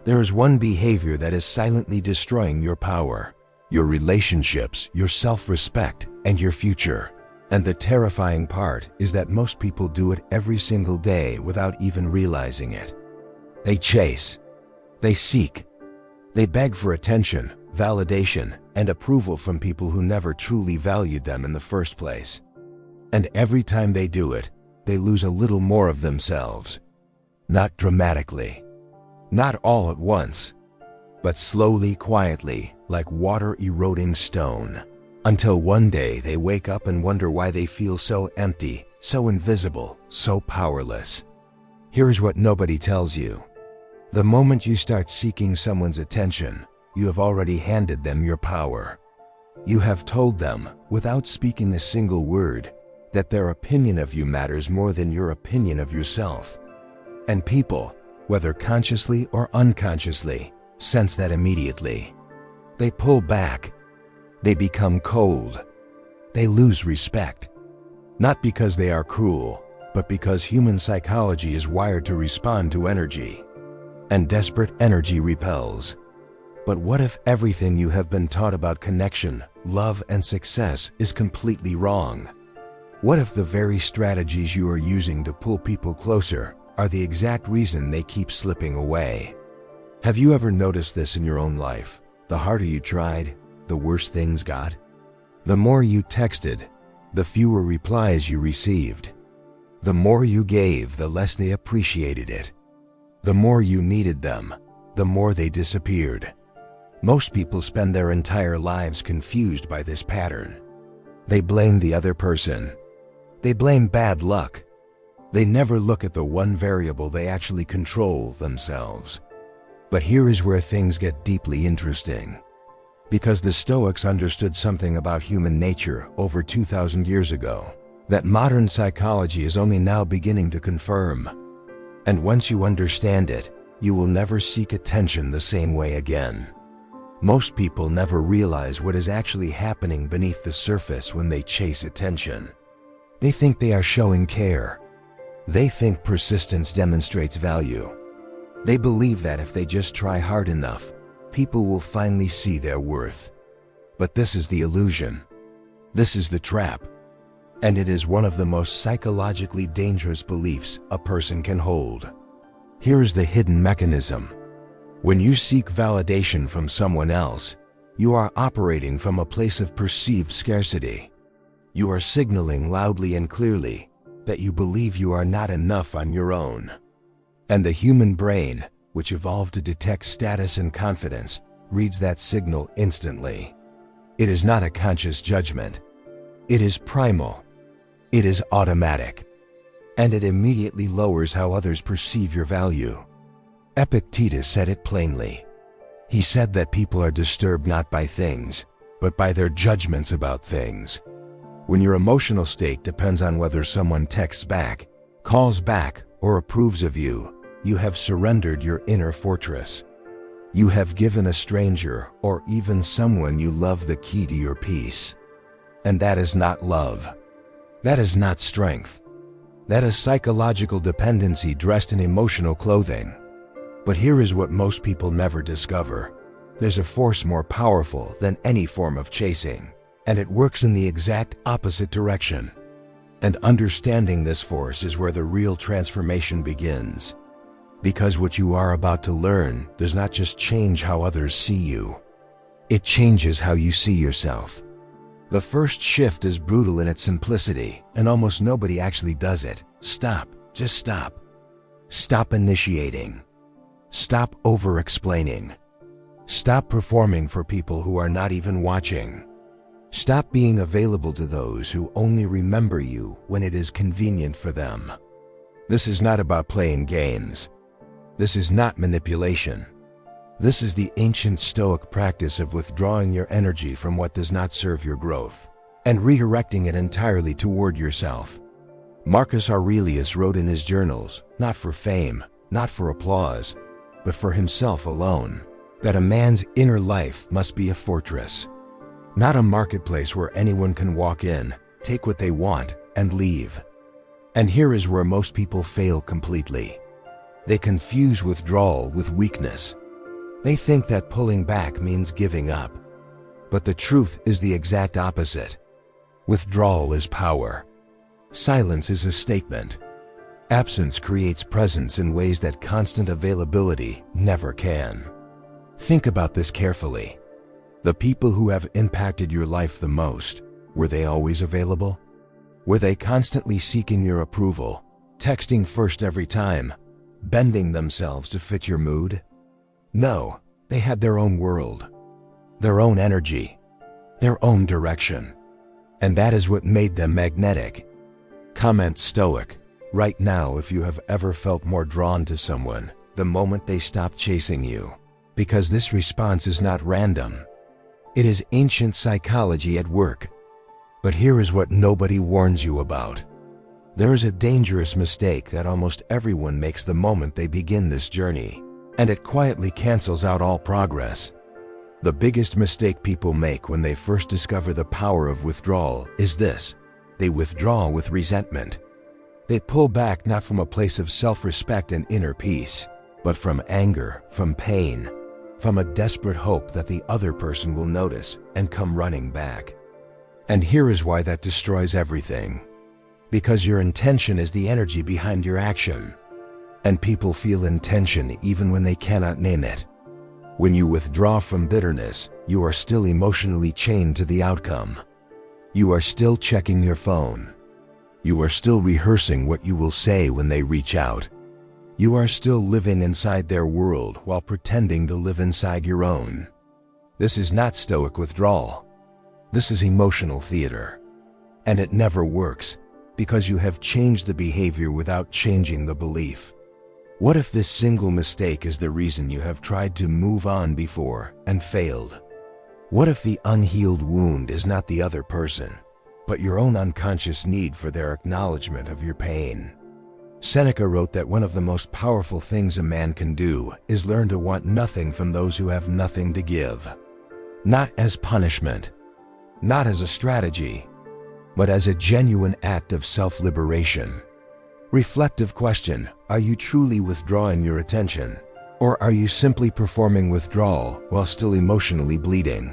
There is one behavior that is silently destroying your power, your relationships, your self-respect, and your future. And the terrifying part is that most people do it every single day without even realizing it. They chase, they seek, they beg for attention, validation, and approval from people who never truly valued them in the first place. And every time they do it, they lose a little more of themselves. Not dramatically, not all at once, but slowly, quietly, like water eroding stone, until one day they wake up and wonder why they feel so empty, so invisible, so powerless. Here's what nobody tells you. The moment you start seeking someone's attention, you have already handed them your power. You have told them, without speaking a single word, that their opinion of you matters more than your opinion of yourself. And people, whether consciously or unconsciously, sense that immediately. They pull back. They become cold. They lose respect. Not because they are cruel, but because human psychology is wired to respond to energy. And desperate energy repels. But what if everything you have been taught about connection, love, and success is completely wrong? What if the very strategies you are using to pull people closer are the exact reason they keep slipping away? Have you ever noticed this in your own life? The harder you tried, the worse things got. The more you texted, the fewer replies you received. The more you gave, the less they appreciated it. The more you needed them, the more they disappeared. Most people spend their entire lives confused by this pattern. They blame the other person. They blame bad luck. They never look at the one variable they actually control, themselves. But here is where things get deeply interesting. Because the Stoics understood something about human nature over 2,000 years ago that modern psychology is only now beginning to confirm. And once you understand it, you will never seek attention the same way again. Most people never realize what is actually happening beneath the surface when they chase attention. They think they are showing care. They think persistence demonstrates value. They believe that if they just try hard enough, people will finally see their worth. But this is the illusion. This is the trap. And it is one of the most psychologically dangerous beliefs a person can hold. Here is the hidden mechanism. When you seek validation from someone else, you are operating from a place of perceived scarcity. You are signaling loudly and clearly that you believe you are not enough on your own. And the human brain, which evolved to detect status and confidence, reads that signal instantly. It is not a conscious judgment. It is primal. It is automatic. And it immediately lowers how others perceive your value. Epictetus said it plainly. He said that people are disturbed not by things, but by their judgments about things. When your emotional state depends on whether someone texts back, calls back, or approves of you, you have surrendered your inner fortress. You have given a stranger or even someone you love the key to your peace. And that is not love. That is not strength. That is psychological dependency dressed in emotional clothing. But here is what most people never discover. There's a force more powerful than any form of chasing, and it works in the exact opposite direction. And understanding this force is where the real transformation begins. Because what you are about to learn does not just change how others see you. It changes how you see yourself. The first shift is brutal in its simplicity, and almost nobody actually does it. Stop. Just stop. Stop initiating. Stop over-explaining. Stop performing for people who are not even watching. Stop being available to those who only remember you when it is convenient for them. This is not about playing games. This is not manipulation. This is the ancient Stoic practice of withdrawing your energy from what does not serve your growth and redirecting it entirely toward yourself. Marcus Aurelius wrote in his journals, not for fame, not for applause, but for himself alone, that a man's inner life must be a fortress, not a marketplace where anyone can walk in, take what they want, and leave. And here is where most people fail completely. They confuse withdrawal with weakness. They think that pulling back means giving up. But the truth is the exact opposite. Withdrawal is power. Silence is a statement. Absence creates presence in ways that constant availability never can. Think about this carefully. The people who have impacted your life the most, were they always available? Were they constantly seeking your approval, texting first every time, bending themselves to fit your mood? No, they had their own world, their own energy, their own direction. And that is what made them magnetic. Comment Stoic. Right now, if you have ever felt more drawn to someone the moment they stop chasing you, because this response is not random. It is ancient psychology at work. But here is what nobody warns you about. There is a dangerous mistake that almost everyone makes the moment they begin this journey, and it quietly cancels out all progress. The biggest mistake people make when they first discover the power of withdrawal is this: they withdraw with resentment. They pull back not from a place of self-respect and inner peace, but from anger, from pain, from a desperate hope that the other person will notice and come running back. And here is why that destroys everything. Because your intention is the energy behind your action. And people feel intention even when they cannot name it. When you withdraw from bitterness, you are still emotionally chained to the outcome. You are still checking your phone. You are still rehearsing what you will say when they reach out. You are still living inside their world while pretending to live inside your own. This is not Stoic withdrawal. This is emotional theater. And it never works, because you have changed the behavior without changing the belief. What if this single mistake is the reason you have tried to move on before and failed? What if the unhealed wound is not the other person, but your own unconscious need for their acknowledgement of your pain? Seneca wrote that one of the most powerful things a man can do is learn to want nothing from those who have nothing to give. Not as punishment, not as a strategy, but as a genuine act of self-liberation. Reflective question: are you truly withdrawing your attention? Or are you simply performing withdrawal while still emotionally bleeding?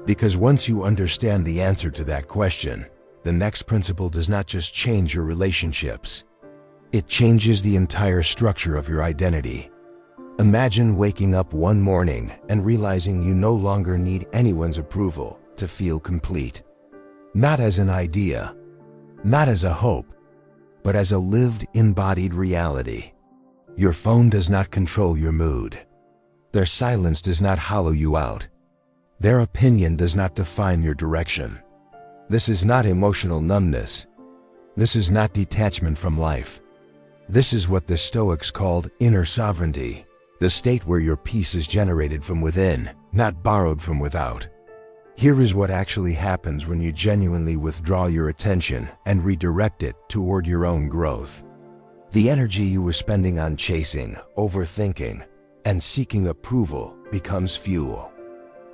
Because once you understand the answer to that question, the next principle does not just change your relationships. It changes the entire structure of your identity. Imagine waking up one morning and realizing you no longer need anyone's approval to feel complete. Not as an idea, not as a hope, but as a lived, embodied reality. Your phone does not control your mood. Their silence does not hollow you out. Their opinion does not define your direction. This is not emotional numbness. This is not detachment from life. This is what the Stoics called inner sovereignty, the state where your peace is generated from within, not borrowed from without. Here is what actually happens when you genuinely withdraw your attention and redirect it toward your own growth. The energy you were spending on chasing, overthinking, and seeking approval becomes fuel.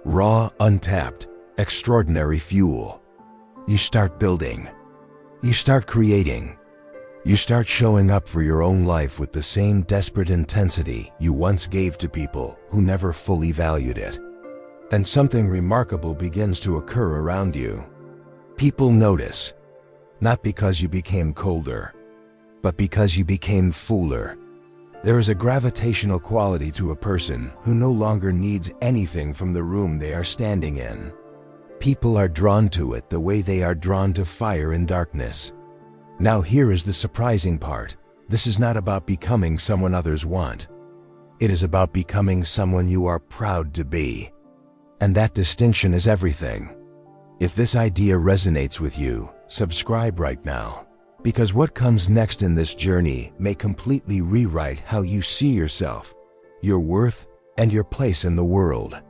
Raw, untapped, extraordinary fuel. You start building. You start creating. You start showing up for your own life with the same desperate intensity you once gave to people who never fully valued it. And something remarkable begins to occur around you. People notice, not because you became colder, but because you became fuller. There is a gravitational quality to a person who no longer needs anything from the room they are standing in. People are drawn to it the way they are drawn to fire in darkness. Now here is the surprising part. This is not about becoming someone others want. It is about becoming someone you are proud to be. And that distinction is everything. If this idea resonates with you, subscribe right now. Because what comes next in this journey may completely rewrite how you see yourself, your worth, and your place in the world.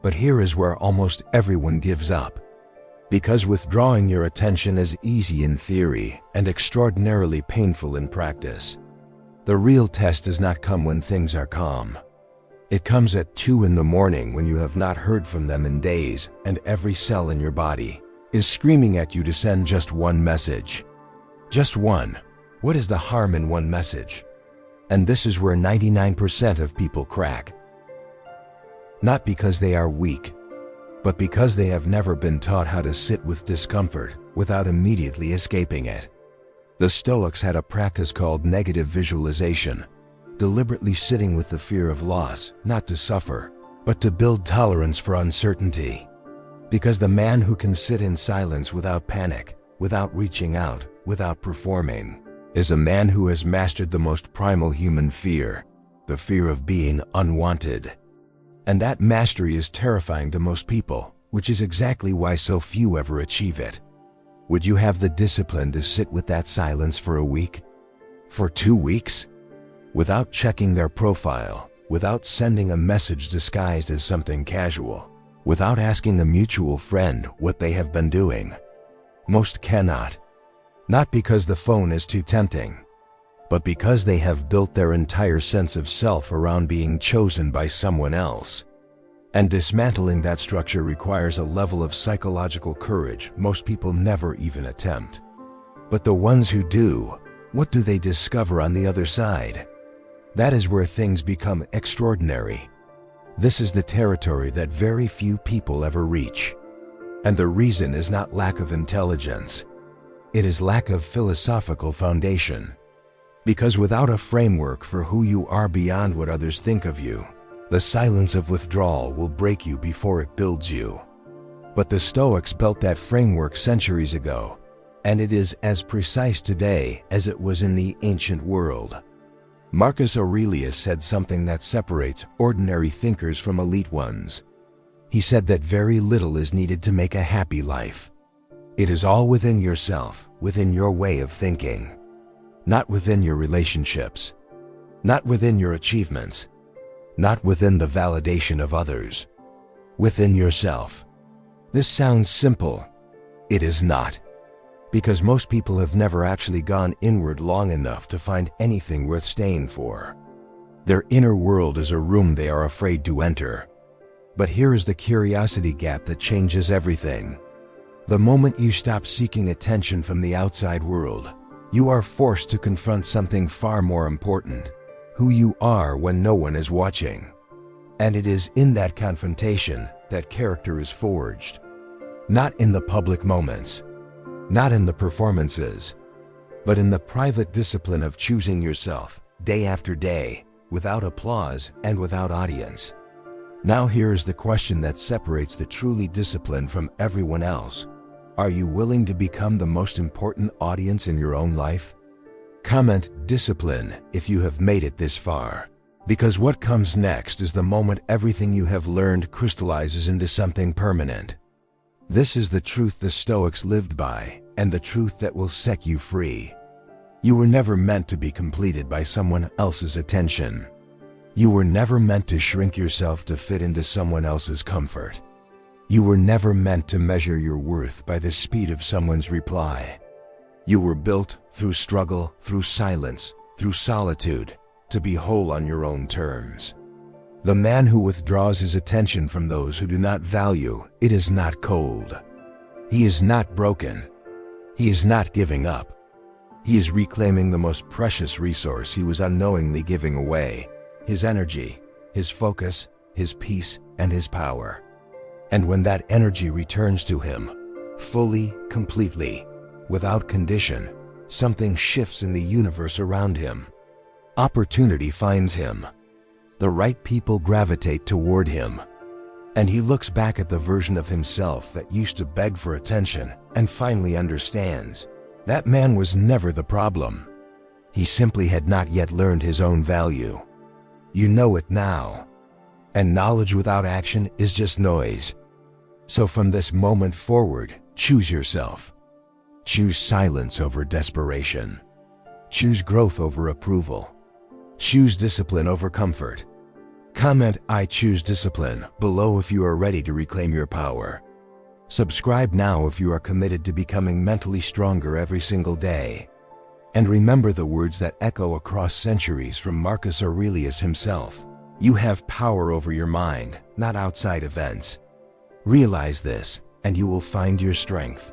But here is where almost everyone gives up. Because withdrawing your attention is easy in theory and extraordinarily painful in practice. The real test does not come when things are calm. It comes at 2 in the morning when you have not heard from them in days and every cell in your body is screaming at you to send just one message. Just one. What is the harm in one message? And this is where 99% of people crack. not because they are weak, but because they have never been taught how to sit with discomfort without immediately escaping it. The Stoics had a practice called negative visualization, deliberately sitting with the fear of loss, not to suffer, but to build tolerance for uncertainty. Because the man who can sit in silence without panic, without reaching out, without performing, is a man who has mastered the most primal human fear, the fear of being unwanted. And that mastery is terrifying to most people, which is exactly why so few ever achieve it. Would you have the discipline to sit with that silence for a week? For 2 weeks? Without checking their profile, without sending a message disguised as something casual, without asking a mutual friend what they have been doing? Most cannot. Not because the phone is too tempting, but because they have built their entire sense of self around being chosen by someone else. And dismantling that structure requires a level of psychological courage most people never even attempt. But the ones who do, what do they discover on the other side? That is where things become extraordinary. This is the territory that very few people ever reach. And the reason is not lack of intelligence. It is lack of philosophical foundation. Because without a framework for who you are beyond what others think of you, the silence of withdrawal will break you before it builds you. But the Stoics built that framework centuries ago, and it is as precise today as it was in the ancient world. Marcus Aurelius said something that separates ordinary thinkers from elite ones. He said that very little is needed to make a happy life. It is all within yourself, within your way of thinking. Not within your relationships, not within your achievements, not within the validation of others, within yourself. This sounds simple. It is not, because most people have never actually gone inward long enough to find anything worth staying for. Their inner world is a room they are afraid to enter. But here is the curiosity gap that changes everything. The moment you stop seeking attention from the outside world, you are forced to confront something far more important: who you are when no one is watching. And it is in that confrontation that character is forged. Not in the public moments, not in the performances, but in the private discipline of choosing yourself, day after day, without applause and without audience. Now here is the question that separates the truly disciplined from everyone else. Are you willing to become the most important audience in your own life? Comment discipline if you have made it this far. Because what comes next is the moment everything you have learned crystallizes into something permanent. This is the truth the Stoics lived by, and the truth that will set you free. You were never meant to be completed by someone else's attention. You were never meant to shrink yourself to fit into someone else's comfort. You were never meant to measure your worth by the speed of someone's reply. You were built through struggle, through silence, through solitude, to be whole on your own terms. The man who withdraws his attention from those who do not value it is not cold. He is not broken. He is not giving up. He is reclaiming the most precious resource he was unknowingly giving away: his energy, his focus, his peace, and his power. And when that energy returns to him, fully, completely, without condition, something shifts in the universe around him. Opportunity finds him. The right people gravitate toward him. And he looks back at the version of himself that used to beg for attention and finally understands that man was never the problem. He simply had not yet learned his own value. You know it now. And knowledge without action is just noise. So from this moment forward, choose yourself. Choose silence over desperation. Choose growth over approval. Choose discipline over comfort. Comment "I choose discipline" below if you are ready to reclaim your power. Subscribe now if you are committed to becoming mentally stronger every single day. And remember the words that echo across centuries from Marcus Aurelius himself: you have power over your mind, not outside events. Realize this, and you will find your strength.